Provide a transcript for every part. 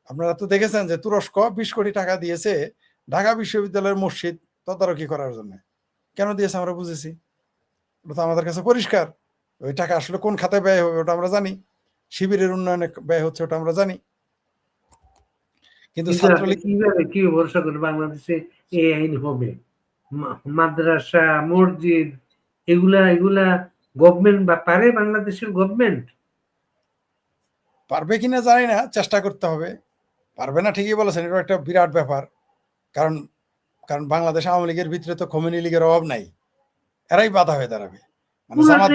আপনারা তো দেখেছেন যে তুরস্ক 20 কোটি টাকা দিয়েছে ঢাকা বিশ্ববিদ্যালয়ের মসজিদ তদারকি করার জন্য। কেন দিয়েছে আমরা বুঝেছি, ওটা তো আমাদের কাছে পরিষ্কার। ওই টাকা আসলে কোন খাতে ব্যয় হবে ওটা আমরা জানি, শিবিরের উন্নয়নে ব্যয় হচ্ছে ওটা আমরা জানি। কিন্তু ছাত্রলীগ কিভাবে কি ভরসা করে বাংলাদেশে এই আইন হবে? মাদ্রাসা, মসজিদ, এগুলা এগুলা গভর্নমেন্ট বা পারে? বাংলাদেশের গভর্নমেন্ট পারবে কিনা জানি না, চেষ্টা করতে হবে। পারবে না ঠিকই বলেছেন, এটা একটা বিরাট ব্যাপার। কারণ কারণ বাংলাদেশ আওয়ামী লীগের ভিতরে তো কমিউনি লীগের অভাব নাই, এরাই বাধা হয়ে দাঁড়াবে। মানে জামাত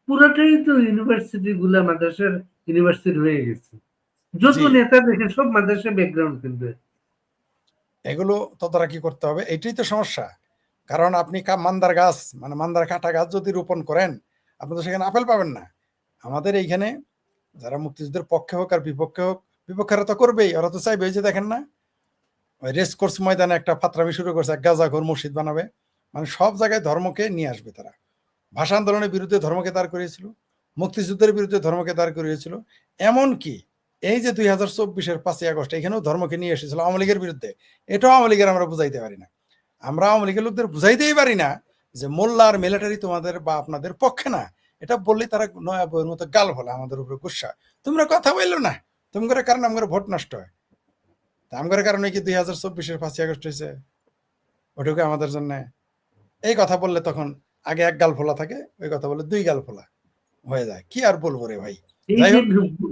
পুরাটাই তো ইউনিভার্সিটি গুলা মাদ্রাসার ইউনিভার্সিটি হয়ে গেছে। যত নেতা দেখে সব মাদ্রাসা ব্যাকগ্রাউন্ড, কিন্তু এগুলো তদারকি করতে হবে, এটাই তো সমস্যা। কারণ আপনি মান্দার গাছ, মানে মান্দার কাটা গাছ যদি রোপণ করেন, আপনি তো সেখানে আপেল পাবেন না। আমাদের এইখানে যারা মুক্তিযুদ্ধের পক্ষে হোক আর বিপক্ষে হোক, বিপক্ষেরা তো করবেই, ওরা তো চাইবে। যে দেখেন না, ওই রেস কোর্স ময়দানে একটা ফাত্রামি শুরু করছে, গাজাঘর মসজিদ বানাবে। মানে সব জায়গায় ধর্মকে নিয়ে আসবে তারা। ভাষা আন্দোলনের বিরুদ্ধে ধর্মকে দাঁড় করিয়েছিল, মুক্তিযুদ্ধের বিরুদ্ধে ধর্মকে দাঁড় করিয়েছিল। এমনকি এই যে 2024-এর 5ই আগস্ট, এখানেও ধর্মকে নিয়ে এসেছিল আওয়ামী লীগের বিরুদ্ধে। এটাও আওয়ামী লীগের আমরা বুঝাইতে পারি না। আমরা আওয়ামী লীগের লোকদের বুঝাইতেই পারি না যে মোল্লা আর মিলিটারি তোমাদের বা আপনাদের পক্ষে না। এটা বললেই তারা নয়া বইয়ের মতো গাল বলে, আমাদের উপরে গুসা। তোমরা কথা বললো না, তোমাদের কারণে আমার ভোট নষ্ট হয়। তা আমার কারণে কি 2024-এর 5ই আগস্ট হয়েছে? ওটুকু আমাদের জন্য এই কথা বললে তখন আগে এক গাল ফোলা থাকে, ওই কথা বলে 2 গাল ফোলা হয়ে যায়। কি আর বলবো রে ভাই। এই যে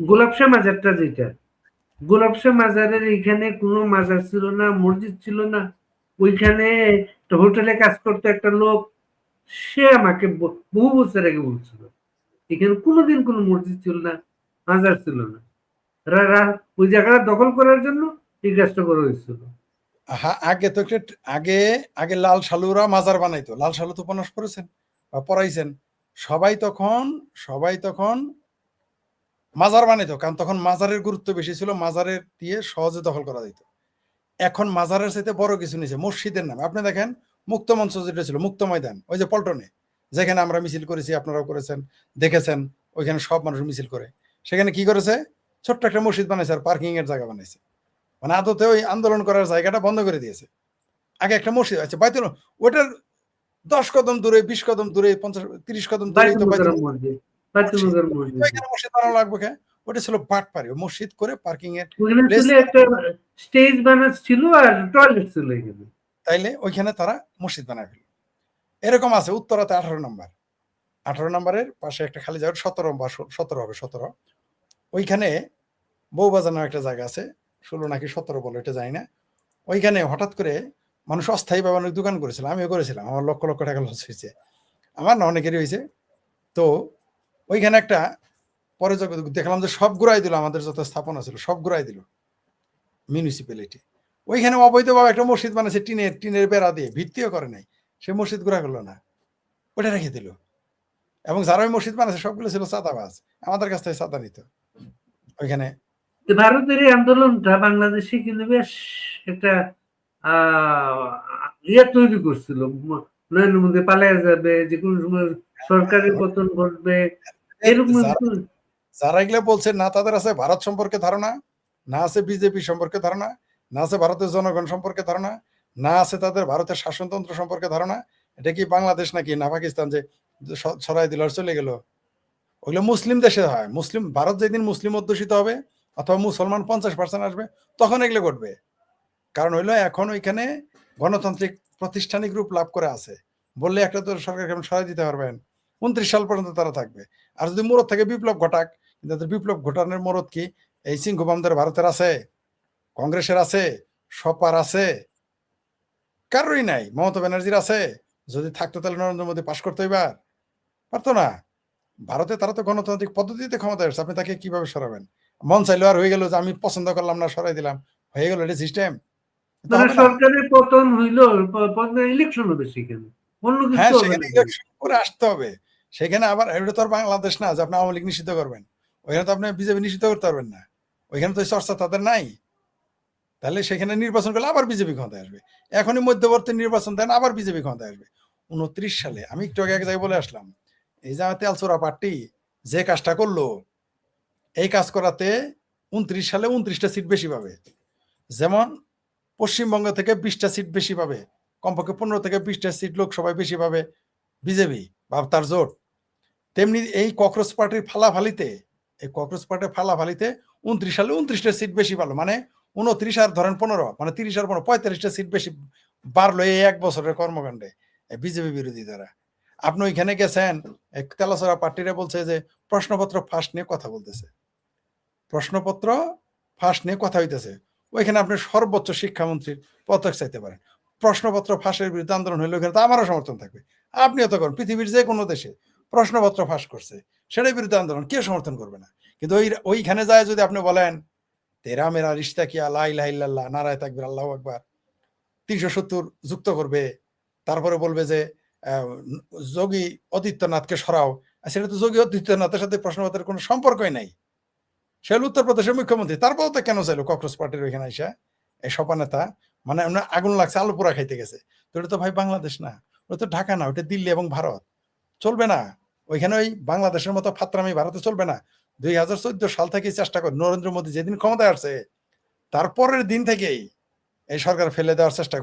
গোলাপশাহ মাজারটা, যেটা গোলাপশাহ মাজারের এখানে কোনো মাজার ছিল না, মসজিদ ছিল না। ওইখানে হোটেলে কাজ করতে একটা লোক, সে আমাকে বহু বছর আগে বলছিল এখানে কোনোদিন কোনো মসজিদ ছিল না, মাজার ছিল না। ওই জায়গাটা দখল করার জন্য এই কাজটা করা হয়েছিল। আগে তো আগে আগে লাল সালুরা মাজার বানাইতো। লাল সালু তো উপন্যাস পড়েছেন বা পড়াইছেন। সবাই তখন মাজার বানাইতো, কারণ তখন মাজারের গুরুত্ব বেশি ছিল, মাজারের দিয়ে সহজে দখল করা যেত। এখন মাজারের চাইতে বড় কিছু নিয়েছে মসজিদের নামে। আপনি দেখেন মুক্ত মঞ্চ যেটা ছিল, মুক্ত ময়দান, ওই যে পল্টনে যেখানে আমরা মিছিল করেছি, আপনারাও করেছেন, দেখেছেন, ওইখানে সব মানুষ মিছিল করে। সেখানে কি করেছে, ছোট্ট একটা মসজিদ বানাইছে আর পার্কিং এর জায়গা বানাইছে। মানে আদতে ওই আন্দোলন করার জায়গাটা বন্ধ করে দিয়েছে। আগে একটা মসজিদ আছে বাইতুল, ওটার 10 কদম দূরে, 20 কদম দূরে, 50-30 কদম দূরে তো মসজিদ মসজিদ বানানো লাগবে। কেন? ওটা ছিল বাটপাড়ি, মসজিদ করে পার্কিং এর প্লেস, একটা স্টেজ বানানো ছিল আর টয়লেট ছিল এখানে। তাইলে ওইখানে তারা মসজিদ বানায় ফেলল। এরকম আছে উত্তরাতে 18 নম্বর, 18 নম্বরের পাশে একটা খালি জায়গা, 17 বা 17 হবে, 17। ওইখানে বউবাজার নামে একটা জায়গা আছে, 16 নাকি 17 বলে, এটা জানি না। ওইখানে হঠাৎ করে মানুষ অস্থায়ী ভাবে অনেক দোকান করেছিল, আমিও করেছিলাম, আমার লক্ষ লক্ষ টাকা লস হয়েছে, আমার না অনেকেরই হয়েছে। তো ওইখানে একটা পরে দেখলাম যে সব ঘুরাই দিল, আমাদের যত স্থাপনা ছিল সব ঘুরাই দিল মিউনিসিপ্যালিটি। ওইখানে অবৈধভাবে একটা মসজিদ বানাচ্ছে, টিনের বেড়া দিয়ে, ভিত্তিও করে নাই, সে মসজিদ ঘুরা করলো না, ওটা রেখে দিল। এবং যারা ওই মসজিদ বানাচ্ছে সবগুলো ছিল চাঁদাবাজ, আমাদের কাছ থেকে চাঁদা নিত ওইখানে। ভারতের এই আন্দোলনটা বাংলাদেশে কিন্তু বেশ একটা ইয়ে তৈরি করছিল, নরেন্দ্র মোদী পালিয়ে যাবে, যে কোনো সময় সরকারের পতন ঘটবে, এরকম। যারা এগুলো বলছে না, তাদের আছে ভারত সম্পর্কে ধারণা, না আছে বিজেপি সম্পর্কে ধারণা, না আছে ভারতের জনগণ সম্পর্কে ধারণা, না আছে তাদের ভারতের শাসনতন্ত্র সম্পর্কে ধারণা। এটা কি বাংলাদেশ নাকি না পাকিস্তান যে ছড়াই দিল আর চলে গেল? ওইগুলো মুসলিম দেশে হয়। মুসলিম ভারত যেদিন মুসলিম অধ্যুষিত হবে অথবা মুসলমান 50% আসবে, তখন এগুলো ঘটবে। কারণ হইলো এখন ওইখানে গণতান্ত্রিক প্রাতিষ্ঠানিক রূপ লাভ করে আছে বললে একটা তো সরকারকে সরাই দিতে পারবেন। 29 সাল পর্যন্ত তারা থাকবে। আর যদি মুরত থেকে বিপ্লব ঘটাক, কিন্তু বিপ্লব ঘটানোর মুরত কি এই সিংহবামদের ভারতের আছে, কংগ্রেসের আছে, সপার আছে, কারোরই নাই। মমতা ব্যানার্জির আছে, যদি থাকতো তাহলে নরেন্দ্র মোদী পাশ করতো, এবার পারতো না। ভারতে তারা তো গণতান্ত্রিক পদ্ধতিতে ক্ষমতায় আসছে, আপনি তাকে কিভাবে সরাবেন? মন চাইলো আর হয়ে গেল যে আমি পছন্দ করলাম না, সরাই দিলাম, হয়ে গেল, এটা সিস্টেম। সরকারের পতন হইলো, ইলেকশন হবে সেখানে, অন্য কিছু হবে না। ইলেকশন করে আসতে হবে সেখানে। আবার এটা তো আর বাংলাদেশ না যে আপনি আওয়ামী লীগ নিষিদ্ধ করবেন, ওইখানে তো আপনি বিজেপি নিষিদ্ধ করতে পারবেন না, ওইখানে তো চর্চা তাদের নাই। তাহলে সেখানে নির্বাচন করলে আবার বিজেপি ক্ষমতায় আসবে। এখনই মধ্যবর্তী নির্বাচন দেন, আবার বিজেপি ক্ষমতায় আসবে। 29 সালে আমি একটু আগে এক জায়গায় বলে আসলাম, এই যে তেলচোরা পার্টি যে কাজটা করলো, এই কাজ করাতে 29 সালে 29টা সিট বেশি পাবে। যেমন পশ্চিমবঙ্গ থেকে 20টা সিট বেশি পাবে, কমপক্ষে 15 থেকে 20টা সিট লোকসভায় বেশি পাবে বিজেপি বা তার জোট। তেমনি এই ককরোচ পার্টির ফালাফালিতে 29 সালে 29টা সিট বেশি পালো, মানে 29 আর ধরেন 15, মানে 30 আর 15, 45টা সিট বেশি বাড়লো এই 1 বছরের কর্মকাণ্ডে বিজেপি বিরোধী দ্বারা। আপনি ওইখানে গেছেন, তেলাসরা পার্টিরা বলছে যে প্রশ্নপত্র ফাঁস নিয়ে কথা বলতেছে, প্রশ্নপত্র ফাঁস নিয়ে কথা হইতেছে। ওইখানে আপনি সর্বোচ্চ শিক্ষামন্ত্রীর পদত্যাগ চাইতে পারেন। প্রশ্নপত্র ফাঁসের বিরুদ্ধে আন্দোলন হইলে ওখানে তো আমারও সমর্থন থাকবে, আপনিও তো করেন। পৃথিবীর যে কোনো দেশে প্রশ্নপত্র ফাঁস করছে সেটার বিরুদ্ধে আন্দোলন কে সমর্থন করবে না? কিন্তু ওইখানে যায় যদি আপনি বলেন তেরা মেরা রিশতা কিয়া লা ইলাহা ইল্লাল্লাহ নারায়ে তাকবীর আল্লাহু আকবার 370 যুক্ত করবে, তারপরে বলবে যে যোগী আদিত্যনাথকে সরাও। সেটা তো যোগী আদিত্যনাথের সাথে প্রশ্নপত্রের কোনো সম্পর্কই নাই। সে উত্তরপ্রদেশের মুখ্যমন্ত্রী, তারপরেও তো কেন চাইলো ককরোচ পার্টির ওইখানে আইসা এই সপা নেতা, মানে আগুন লাগছে আলু পোড়া খাইতে গেছে। তো এটা তো ভাই বাংলাদেশ না, ওটা তো ঢাকা না, ওটা দিল্লি এবং ভারত। চলবে না ওইখানে ওই বাংলাদেশের মতো ফাত্রামি ভারতে চলবে না। 2014 সাল থেকে চেষ্টা করে নরেন্দ্র মোদী যেদিন ক্ষমতায় আসছে তারপরের দিন থেকেই এই সরকার ফেলে দেওয়ার চেষ্টা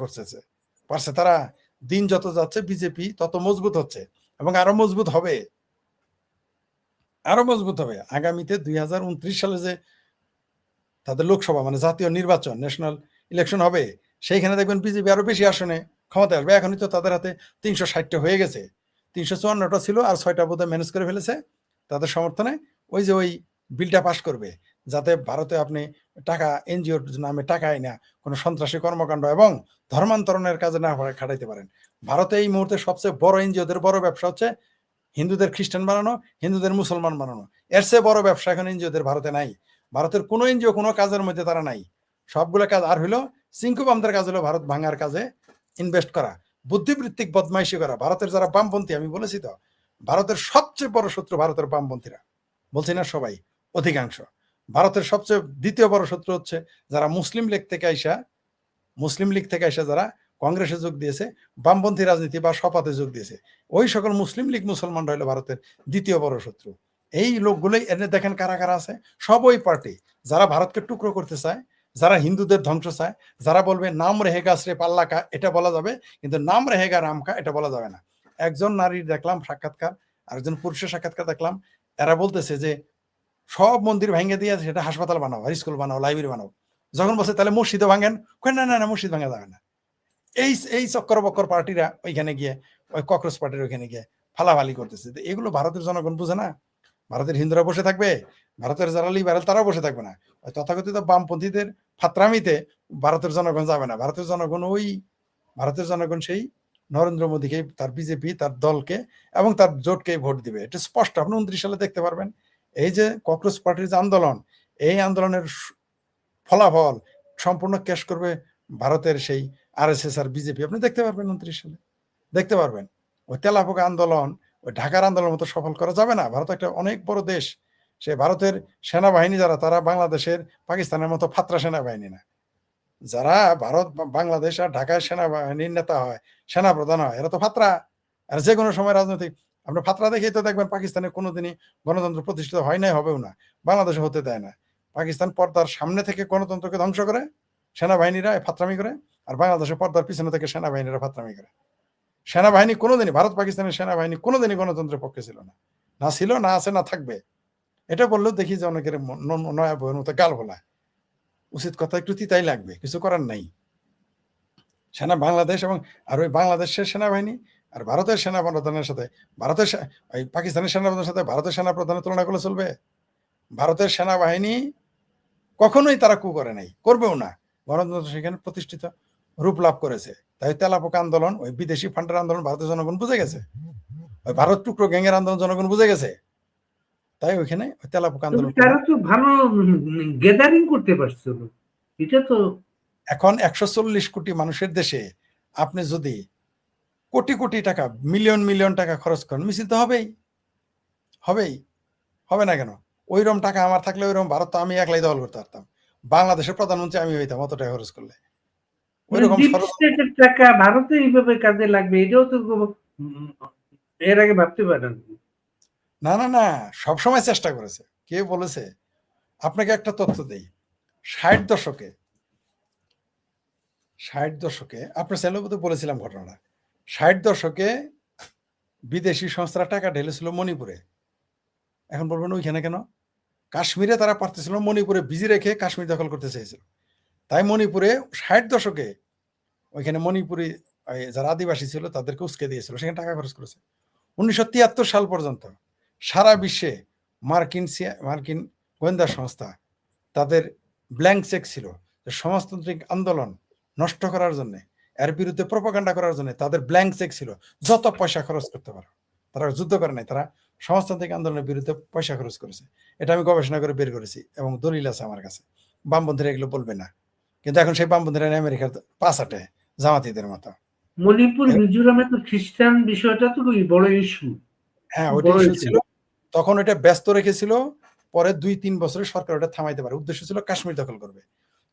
পারছে তারা। দিন যত যাচ্ছে বিজেপি তত মজবুত হচ্ছে এবং আরো মজবুত হবে, আরো মজবুত হবে। আগামীতে 2029 সালে যে তাদের লোকসভা মানে জাতীয় নির্বাচন ন্যাশনাল ইলেকশন হবে, সেইখানে দেখবেন বিজেপি আরো বেশি আসনে ক্ষমতায় আসবে। এখনই তো তাদের হাতে 360টা হয়ে গেছে, 354টা ছিল আর 6টা বোধহয় ম্যানেজ করে ফেলেছে তাদের সমর্থনে। ওই যে ওই বিলটা পাশ করবে যাতে ভারতে আপনি টাকা এনজিওর নামে টাকা আইনা কোনো সন্ত্রাসী কর্মকাণ্ড এবং ধর্মান্তরণের কাজে না খাটাইতে পারেন। ভারতে এই মুহূর্তে সবচেয়ে বড় এনজিওদের বড় ব্যবসা হচ্ছে হিন্দুদের খ্রিস্টান বানানো, হিন্দুদের মুসলমান বানানো। এর চেয়ে বড় ব্যবসা এখন এনজিওদের ভারতে নাই। ভারতের কোনো এনজিও কোনো কাজের মধ্যে তারা নাই, সবগুলো কাজ। আর হইলো সিংকু বামদের কাজ হলো ভারত ভাঙার কাজে ইনভেস্ট করা, বুদ্ধিবৃত্তিক বদমাইশি করা। ভারতের যারা বামপন্থী, আমি বলেছি তো, ভারতের সবচেয়ে বড় শত্রু ভারতের বামপন্থীরা, বলছি না সবাই, অধিকাংশ। ভারতের সবচেয়ে দ্বিতীয় বড় শত্রু হচ্ছে যারা মুসলিম লীগ থেকে আইসা যারা কংগ্রেসে যোগ দিয়েছে, বামপন্থী রাজনীতি বা সপাতে যোগ দিয়েছে, ওই সকল মুসলিম লীগ মুসলমানরা হলো ভারতের দ্বিতীয় বড় শত্রু। এই লোকগুলোই এনে দেখেন কারা কারা আছে, সব ওই পার্টি যারা ভারতকে টুকরো করতে চায়, যারা হিন্দুদের ধ্বংস চায়, যারা বলবে নাম রেহেগা শ্রে পাল্লাকা এটা বলা যাবে কিন্তু নাম রেহেগা রামকা এটা বলা যাবে না। একজন নারীর দেখলাম সাক্ষাৎকার, আরেকজন পুরুষের সাক্ষাৎকার দেখলাম, এরা বলতেছে যে সব মন্দির ভেঙে দিয়ে সেটা হাসপাতাল বানাও, স্কুল বানাও, লাইব্রেরি বানাও। যখন বলছে তাহলে মসজিদে ভাঙেন, না না না মসজিদ ভাঙা যাবে না। এই চক্কর বক্কর পার্টিরা ওইখানে গিয়ে ওই ককরোচ পার্টির ওইখানে গিয়ে ফালাফালি করতেছে। এগুলো ভারতের জনগণ বুঝে না। ভারতের হিন্দুরা বসে থাকবে, ভারতের যারা লিবারেল তারাও বসে থাকবে না। ওই তথাকথিত বামপন্থীদের ফাত্রামিতে ভারতের জনগণ যাবে না। ভারতের জনগণ সেই নরেন্দ্র মোদীকে, তার বিজেপি, তার দলকে এবং তার জোটকে ভোট দিবে। এটা স্পষ্ট, আপনি 29 সালে দেখতে পারবেন। এই যে ককরোচ পার্টির যে আন্দোলন, এই আন্দোলনের ফলাফল সম্পূর্ণ ক্যাশ করবে ভারতের সেই আরএসএস আর বিজেপি। আপনি দেখতে পারবেন 29 সালে, দেখতে পারবেন। ওই তেলাপোকা আন্দোলন ওই ঢাকার আন্দোলন মতো সফল করা যাবে না। ভারত একটা অনেক বড় দেশ, সে ভারতের সেনাবাহিনী যারা, তারা বাংলাদেশের পাকিস্তানের মতো ফাত্রা সেনাবাহিনী না। যারা ভারত বাংলাদেশ আর ঢাকায় সেনাবাহিনীর নেতা হয়, সেনাপ্রধান হয়, এরা তো ফাত্রা। আর যে কোনো সময় রাজনৈতিক আপনি ফাত্রা দেখেই তো দেখবেন পাকিস্তানে কোনোদিনই গণতন্ত্র প্রতিষ্ঠিত হয় নাই, হবেও না, বাংলাদেশে হতে দেয় না। পাকিস্তান পর্দার সামনে থেকে গণতন্ত্রকে ধ্বংস করে সেনাবাহিনীরা ফাত্রামি করে, আর বাংলাদেশের পর্দার পিছনে থেকে সেনাবাহিনীরা ফাত্রামি করে। সেনাবাহিনী কোনোদিনই, ভারত পাকিস্তানের সেনাবাহিনী কোনোদিনই গণতন্ত্রের পক্ষে ছিল না, না ছিল, না আছে, না থাকবে। এটা বললেও দেখি যে অনেকের নয়া বইয়ের মতো গাল বলা উচিত কথা, একটু তিতাই লাগবে, কিছু করার নাই। বাংলাদেশ এবং আর ওই বাংলাদেশের সেনাবাহিনী আর ভারতের সেনাপ্রধানের সাথে ওই পাকিস্তানের সেনাপ্রধানের সাথে ভারতের সেনাপ্রধানের তুলনা করলে চলবে? ভারতের সেনাবাহিনী কখনোই তারা করে নাই, করবেও না। গণতন্ত্র সেখানে প্রতিষ্ঠিত রূপ লাভ করেছে। তাই তেলাপোকা আন্দোলন, ওই বিদেশি ফান্ডের আন্দোলন ভারতের জনগণ বুঝে গেছে, ওই ভারত টুকরো গ্যাংয়ের আন্দোলন জনগণ বুঝে গেছে। তাই ওইখানে ওই তেলাপোকা আন্দোলন তারা তো ভালো গ্যাদারিং করতে পারছিল। এটা তো এখন 140 কোটি মানুষের দেশে আপনি যদি কোটি কোটি টাকা, মিলিয়ন মিলিয়ন টাকা খরচ করেন, মিছিল তো হবেই, হবে না কেন? ওইরকম টাকা আমার থাকলে ওইরকম ভারত তো আমি একলাই দখল করতে পারতাম, বাংলাদেশের প্রধানমন্ত্রী আমি হইতাম অত টাকা খরচ করলে। ওইরকম টাকা ভারতে এইভাবে কাজে লাগবে, এটাও তো এর আগে ভাবতে পারেন। না না না, সবসময় চেষ্টা করেছে। কে বলেছে আপনাকে একটা তথ্য দেই, 60 দশকে আপনার চ্যানেলে বোধহয় বলেছিলাম ঘটনাটা। 60 দশকে বিদেশি সংস্থারা টাকা ঢেলেছিল মণিপুরে। এখন বলবেন ওইখানে কেন? কাশ্মীরে তারা পারতেছিল, মণিপুরে বিজি রেখে কাশ্মীর দখল করতে চেয়েছিল। তাই মণিপুরে 60 দশকে ওইখানে মণিপুরি যারা আদিবাসী ছিল তাদেরকে উস্কে দিয়েছিল, সেখানে টাকা খরচ করেছে। 1973 সাল পর্যন্ত সারা বিশ্বে মার্কিন গোয়েন্দা সংস্থা তাদের ব্ল্যাঙ্ক চেক ছিল যে সমাজতান্ত্রিক আন্দোলন নষ্ট করার জন্য, এর বিরুদ্ধে প্রপাগান্ডা করার জন্য তাদের ব্ল্যাঙ্ক চেক ছিল, যত পয়সা খরচ করতে পারো। তারা যুদ্ধ করে নাই, তারা সমাজতান্ত্রিক আন্দোলনের বিরুদ্ধে পয়সা খরচ করেছে। এটা আমি গবেষণা করে বের করেছি এবং দলিল আছে আমার কাছে। বামপন্থীরা এগুলো বলবে না, কিন্তু এখন সেই বামপন্থীরা আমেরিকার পাশ আটে জামাতিদের মতো। মণিপুর মিজোরামে তো খ্রিস্টান বিষয়টা তো বড় ইস্যু। হ্যাঁ, ওইটা ইস্যু ছিল, তখন এটা ব্যস্ত রেখেছিল। পরে 2-3 বছরে সরকার ওটা থামাইতে পারে, উদ্দেশ্য ছিল কাশ্মীর দখল করবে।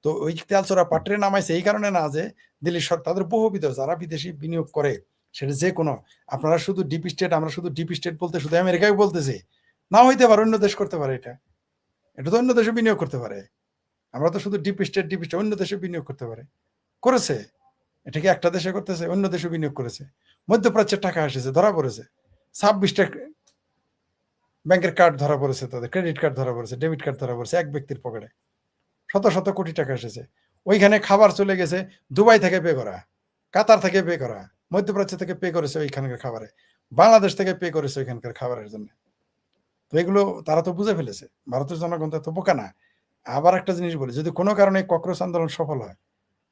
তো ওই তেলচোরা পাটরে নামাইছে এই কারণে না যে দিল্লির সরকার, তাদের বহুবিধ যারা বিদেশি বিনিয়োগ করে, সেটা যে কোনো, আপনারা শুধু ডিপ স্টেট, আমরা শুধু ডিপ স্টেট বলতে শুধু আমেরিকায় বলতেছি, না হইতে পারে অন্য দেশ করতে পারে। এটা তো অন্য দেশে বিনিয়োগ করতে পারে। আমরা তো শুধু ডিপ স্টেট অন্য দেশে বিনিয়োগ করতে পারে, করেছে। এটা কি একটা দেশে করতেছে? অন্য দেশে বিনিয়োগ করেছে। মধ্যপ্রাচ্যের টাকা এসেছে, ধরা পড়েছে। 26টা ব্যাংকের কার্ড ধরা পড়েছে, তাদের ক্রেডিট কার্ড ধরা পড়েছে, ডেবিট কার্ড ধরা পড়েছে এক ব্যক্তির পকেটে। শত শত কোটি টাকা এসেছে। ওইখানে খাবার চলে গেছে দুবাই থেকে পে করা, কাতার থেকে পে করা, মধ্যপ্রাচ্য থেকে পে করেছে ওইখানকার খাবারে, বাংলাদেশ থেকে পে করেছে ওইখানকার খাবারের জন্য। তো এগুলো তারা তো বুঝে ফেলেছে, ভারতের জনগণ তো বোকা না। আবার একটা জিনিস বলি, যদি কোনো কারণে ককরোচ আন্দোলন সফল হয়,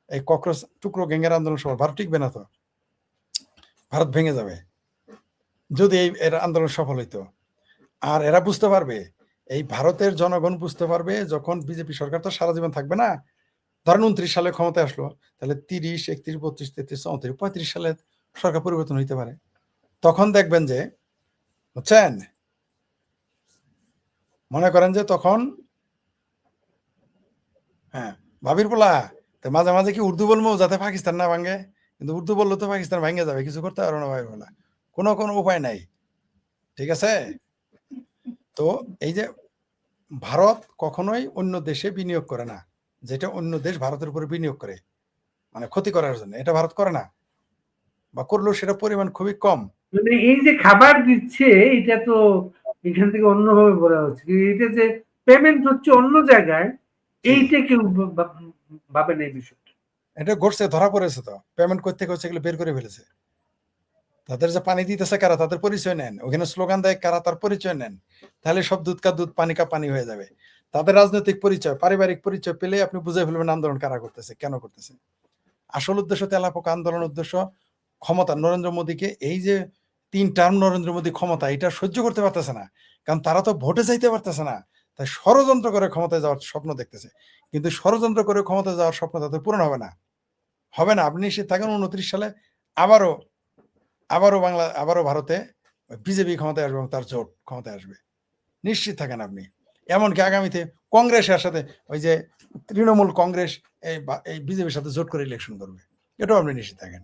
এই ককরোচ টুকরো গ্যাংয়ের আন্দোলন সফল, ভারত টিকবে না তো, ভারত ভেঙে যাবে যদি এর আন্দোলন সফল হইতো। আর এরা বুঝতে পারবে, এই ভারতের জনগণ বুঝতে পারবে, যখন বিজেপি সরকার তো সারা জীবন থাকবে না, ধরেন 29 সালে ক্ষমতায় আসলো, তাহলে 30, 31, 32, 33, 34, 35 সালে সরকার পরিবর্তন হইতে পারে। তখন দেখবেন যে, বুঝছেন, মনে করেন যে তখন, হ্যাঁ, ভাবির পোলা তো মাঝে মাঝে কি উর্দু বলবো যাতে পাকিস্তান না ভাঙে, কিন্তু উর্দু বললে তো পাকিস্তান ভেঙে যাবে, কিছু করতে পারবো না ভাবির পোলা, কোনো উপায় নাই। ঠিক আছে? তো এই যে ভারত কখনোই অন্য দেশে বিনিয়োগ করে না, যেটা অন্য দেশ ভারতের উপরে বিনিয়োগ করে মানে ক্ষতি করার জন্য, এটা ভারত করে না, বা করলেও সেটা পরিমাণ খুবই কম। মানে এই যে খাবার দিচ্ছে, এটা তো এখান থেকে অন্যভাবে বলা হচ্ছে, এটা যে পেমেন্ট হচ্ছে অন্য জায়গায়, এইটা কেউ ভাবে না এই বিষয়টা। এটা ঘটছে, ধরা পড়েছে, তো পেমেন্ট করতে করছে, এগুলো বের করে ফেলেছে। তাদের যে পানি দিতেছে কারা, তাদের পরিচয় নেন, ওখানে স্লোগান দেয় কারা, তার পরিচয় নেন, তাহলে সব দুধ কা দুধ পানি কা পানি হয়ে যাবে। তাদের রাজনৈতিক পরিচয়, পারিবারিক পরিচয় পেলে আপনি বুঝে ফেলবেন আন্দোলন কারা করতেছে, কেন করতেছে। আসল উদ্দেশ্য তেলাপোকা আন্দোলন উদ্দেশ্য ক্ষমতা, নরেন্দ্র মোদীকে, এই যে 3 টার্ম নরেন্দ্র মোদী ক্ষমতা, এটা সহ্য করতে পারতেছে না, কারণ তারা তো ভোটে যাইতে পারতেছে না, তাই ষড়যন্ত্র করে ক্ষমতায় যাওয়ার স্বপ্ন দেখতেছে। কিন্তু ষড়যন্ত্র করে ক্ষমতায় যাওয়ার স্বপ্ন তাদের পূরণ হবে না, হবে না। আপনি নিশ্চিত থাকেন 29 সালে আবারও ভারতে বিজেপি ক্ষমতায় আসবে এবং তার জোট ক্ষমতায় আসবে, নিশ্চিত থাকেন আপনি। এমনকি আগামীতে কংগ্রেসের সাথে, ওই যে তৃণমূল কংগ্রেস এই বিজেপির সাথে জোট করে ইলেকশন করবে, এটাও আপনি নিশ্চিত থাকেন,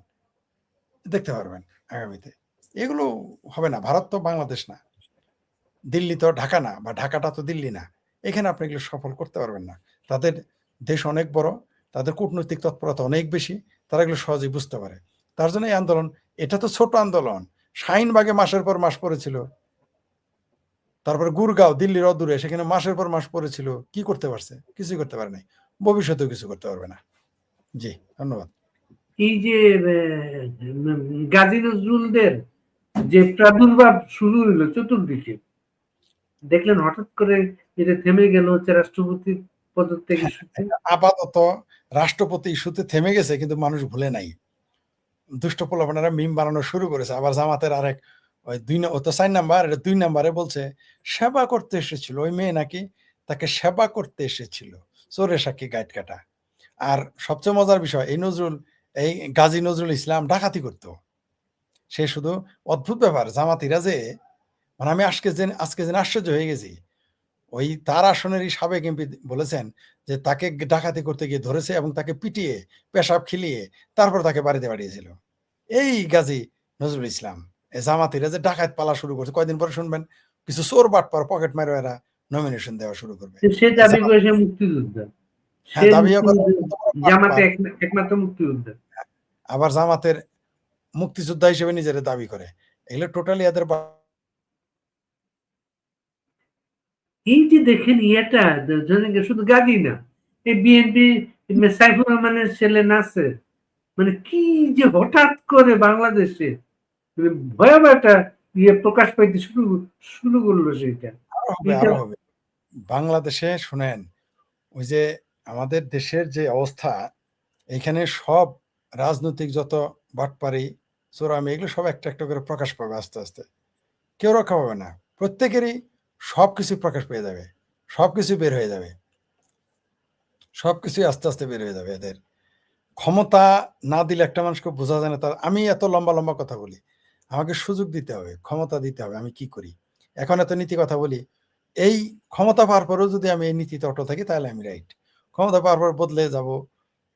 দেখতে পারবেন আগামীতে। এগুলো হবে না। ভারত তো বাংলাদেশ না, দিল্লি তো ঢাকা না, বা ঢাকাটা তো দিল্লি না, এখানে আপনি এগুলো সফল করতে পারবেন না। তাদের দেশ অনেক বড়, তাদের কূটনৈতিক তৎপরতা অনেক বেশি, তারা এগুলো সহজেই বুঝতে পারে। তার জন্য এই আন্দোলন, এটা তো ছোট আন্দোলন, শাহিনবাগে মাসের পর মাস পড়েছিল, তারপরে গুরগাঁও দিল্লির অদূরে, সেখানে মাসের পর মাস পড়েছিল, কি করতে পারছে? কিছুই করতে পারে নাই, ভবিষ্যতেও কিছু করতে পারবে না। জি, ধন্যবাদ। এই যে গাজী নজরুলদের যে প্রাদুর্ভাব শুরু হইলো চতুর্দিকে, দেখলেন হঠাৎ করে এটা থেমে গেল হচ্ছে রাষ্ট্রপতি পদত্যাগ ইস্যুতে। আপাতত রাষ্ট্রপতি ইস্যুতে থেমে গেছে, কিন্তু মানুষ ভুলে নাই। দুষ্ট পোলাপানেরা মিম বানানো শুরু করেছে। আবার জামাতের আরেক ওই 4 নাম্বার, এটা 2 নাম্বারে বলছে সেবা করতে এসেছিল ওই মেয়ে, নাকি তাকে সেবা করতে এসেছিল, চোরে সাক্ষী গাইড কাটা। আর সবচেয়ে মজার বিষয়, এই গাজী নজরুল ইসলাম ডাকাতি করত। সে শুধু অদ্ভুত ব্যাপার, জামাতিরা যে, মানে আমি আজকে জেনে আশ্চর্য হয়ে গেছি। ওই তার আসনেরই সাবেক এমপি বলেছেন যে তাকে ডাকাতি করতে গিয়ে ধরেছে এবং তাকে পিটিয়ে পেশাব খিলিয়ে তারপর তাকে বাড়িতে পাঠিয়েছিল এই গাজী নজরুল ইসলাম। এই জামাতিরা যে ডাকাত পালা শুরু করছে, কয়দিন পরে শুনবেন কিছু চোর বাটপার পকেট মারো এরা নমিনেশন দেওয়া শুরু করবে। সে দাবি করে সে মুক্তিযোদ্ধা, সে দাবিও করে জামাতে একমাত্র মুক্তিযোদ্ধা। আবার জামাতের মুক্তিযোদ্ধা হিসেবে নিজের দাবি করে। এগুলো টোটালি এদের এই যে দেখেন ইয়েটা শুধু গাগি না, এই বিএনপি সাইফুর রহমানের ছেলে নাসের, মানে কি যে হঠাৎ করে বাংলাদেশে ভয়াবহ একটা ইয়ে প্রকাশ পাইতে শুরু করলো সেটা। আরো হবে। বাংলাদেশে শুনেন, ওই যে আমাদের দেশের যে অবস্থা, এখানে সব রাজনৈতিক যত বাটপারি চোরামি এগুলো সব একটা একটা করে প্রকাশ পাবে আস্তে আস্তে। কেউ রক্ষা পাবে না, প্রত্যেকেরই সবকিছু প্রকাশ পেয়ে যাবে, সবকিছু বের হয়ে যাবে, সবকিছুই আস্তে আস্তে বের হয়ে যাবে। এদের ক্ষমতা না দিলে একটা মানুষকে বোঝা যায় না। তার আমি এত লম্বা লম্বা কথা বলি, আমাকে সুযোগ দিতে হবে, ক্ষমতা দিতে হবে। আমি কি করি এখন, এত নীতি কথা বলি, এই ক্ষমতা পাওয়ার পরেও যদি আমি এই নীতিতে অটল থাকি তাহলে আমি রাইট। ক্ষমতা পাওয়ার পর বদলে যাব